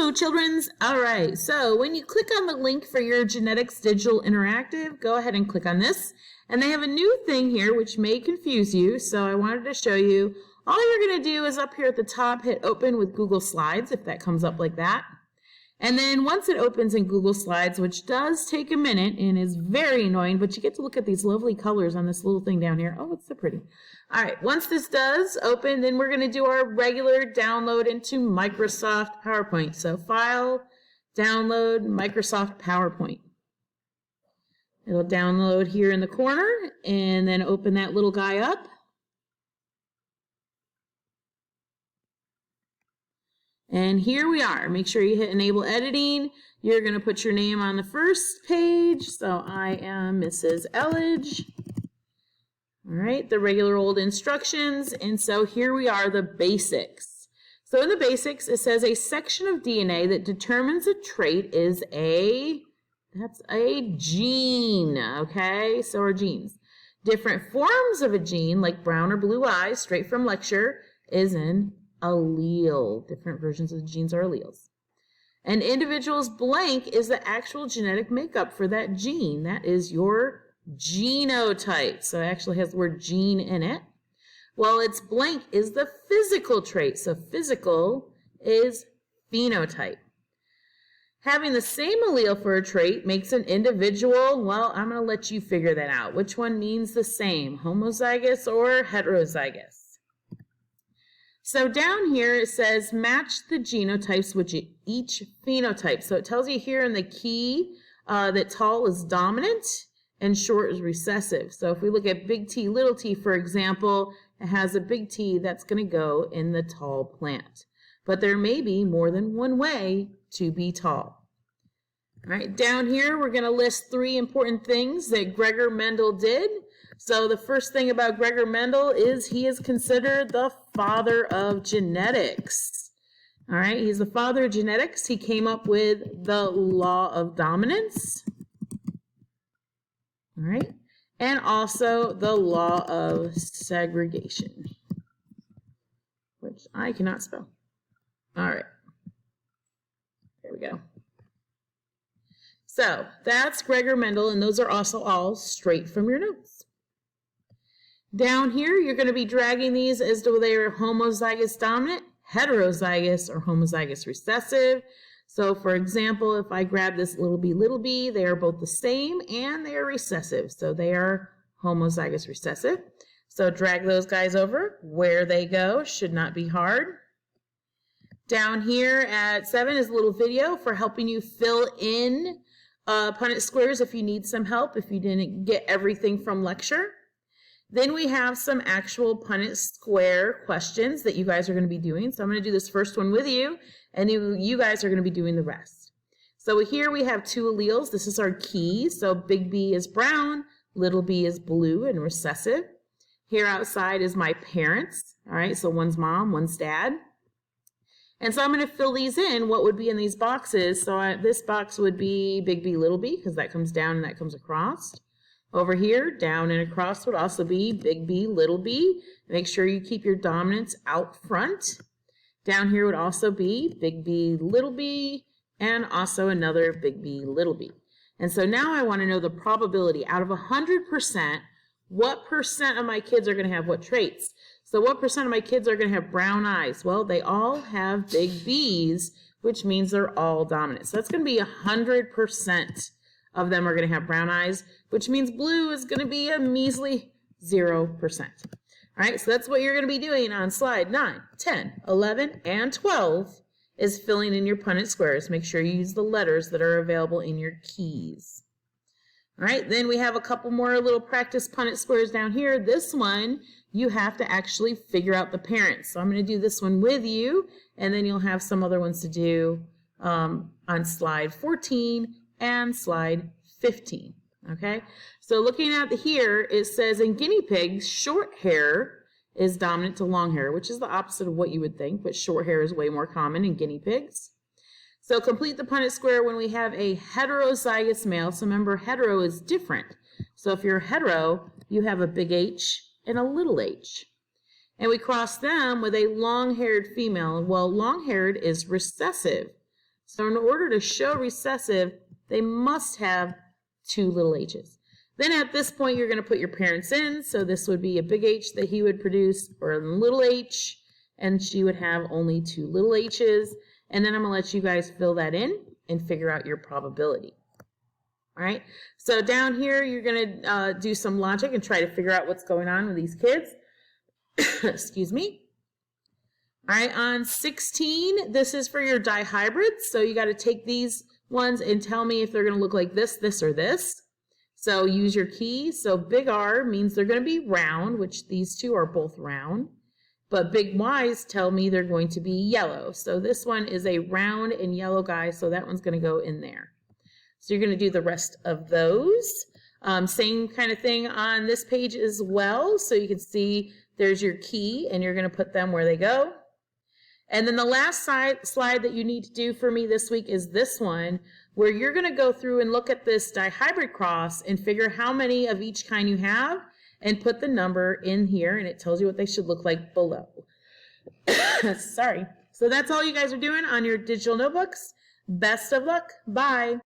Hello, childrens. All right, so when you click on the link for your Genetics Digital Interactive, go ahead and click on this. And they have a new thing here which may confuse you, so I wanted to show you. All you're going to do is up here at the top, hit open with Google Slides, if that comes up like that. And then once it opens in Google Slides, which does take a minute and is very annoying, but you get to look at these lovely colors on this little thing down here. Oh, it's so pretty. All right, once this does open, then we're going to do our regular download into Microsoft PowerPoint. So File, Download, Microsoft PowerPoint. It'll download here in the corner and then open that little guy up. And here we are. Make sure you hit Enable Editing. You're going to put your name on the first page. So I am Mrs. Elledge. All right, the regular old instructions. And so here we are, the basics. So in the basics, it says a section of DNA that determines a trait is that's a gene, okay? So are genes. Different forms of a gene, like brown or blue eyes, straight from lecture, is an allele. Different versions of the genes are alleles. An individual's blank is the actual genetic makeup for that gene. That is your genotype. So it actually has the word gene in it. Well, its blank is the physical trait. So physical is phenotype. Having the same allele for a trait makes an individual, well, I'm going to let you figure that out. Which one means the same, homozygous or heterozygous? So down here it says match the genotypes with each phenotype. So it tells you here in the key that tall is dominant and short is recessive. So if we look at big T, little t, for example, it has a big T that's going to go in the tall plant. But there may be more than one way to be tall. All right, down here we're going to list 3 important things that Gregor Mendel did. So the first thing about Gregor Mendel is he is considered the father of genetics. All right, he's the father of genetics. He came up with the law of dominance. All right, and also the law of segregation, which I cannot spell. All right, there we go. So that's Gregor Mendel, and those are also all straight from your notes. Down here, you're going to be dragging these as though they are homozygous dominant, heterozygous, or homozygous recessive. So, for example, if I grab this little b, they are both the same, and they are recessive. So they are homozygous recessive. So drag those guys over. Where they go should not be hard. Down here at 7 is a little video for helping you fill in Punnett squares if you need some help, if you didn't get everything from lecture. Then we have some actual Punnett square questions that you guys are going to be doing. So I'm going to do this first one with you, and you guys are going to be doing the rest. So here we have 2 alleles. This is our key. So big B is brown, little b is blue and recessive. Here outside is my parents. All right, so one's mom, one's dad. And so I'm going to fill these in, what would be in these boxes. So this box would be big B, little b, because that comes down and that comes across. Over here, down and across would also be big B, little b. Make sure you keep your dominance out front. Down here would also be big B, little b, and also another big B, little b. And so now I want to know the probability. Out of 100%, what percent of my kids are going to have what traits? So what percent of my kids are going to have brown eyes? Well, they all have big Bs, which means they're all dominant. So that's going to be 100% of them are going to have brown eyes, which means blue is going to be a measly 0%. All right, so that's what you're going to be doing on slide 9, 10, 11, and 12 is filling in your Punnett squares. Make sure you use the letters that are available in your keys. All right, then we have a couple more little practice Punnett squares down here. This one, you have to actually figure out the parents. So I'm going to do this one with you, and then you'll have some other ones to do on slide 14 and slide 15. Okay, so looking at here, it says in guinea pigs, short hair is dominant to long hair, which is the opposite of what you would think, but short hair is way more common in guinea pigs. So complete the Punnett square when we have a heterozygous male. So remember, hetero is different. So if you're hetero, you have a big H and a little h. And we cross them with a long-haired female. Well, long-haired is recessive. So in order to show recessive, they must have 2 little h's. Then at this point, you're going to put your parents in. So this would be a big H that he would produce, or a little h, and she would have only 2 little h's. And then I'm going to let you guys fill that in and figure out your probability. All right, so down here, you're going to do some logic and try to figure out what's going on with these kids. Excuse me. All right, on 16, this is for your dihybrids. So you got to take these ones and tell me if they're going to look like this, this, or this. So use your key. So big R means they're going to be round, which these two are both round. But big Y's tell me they're going to be yellow. So this one is a round and yellow guy, so that one's going to go in there. So you're going to do the rest of those. Same kind of thing on this page as well. So you can see there's your key, and you're going to put them where they go. And then the last slide that you need to do for me this week is this one, where you're going to go through and look at this dihybrid cross and figure how many of each kind you have and put the number in here, and it tells you what they should look like below. Sorry. So that's all you guys are doing on your digital notebooks. Best of luck. Bye.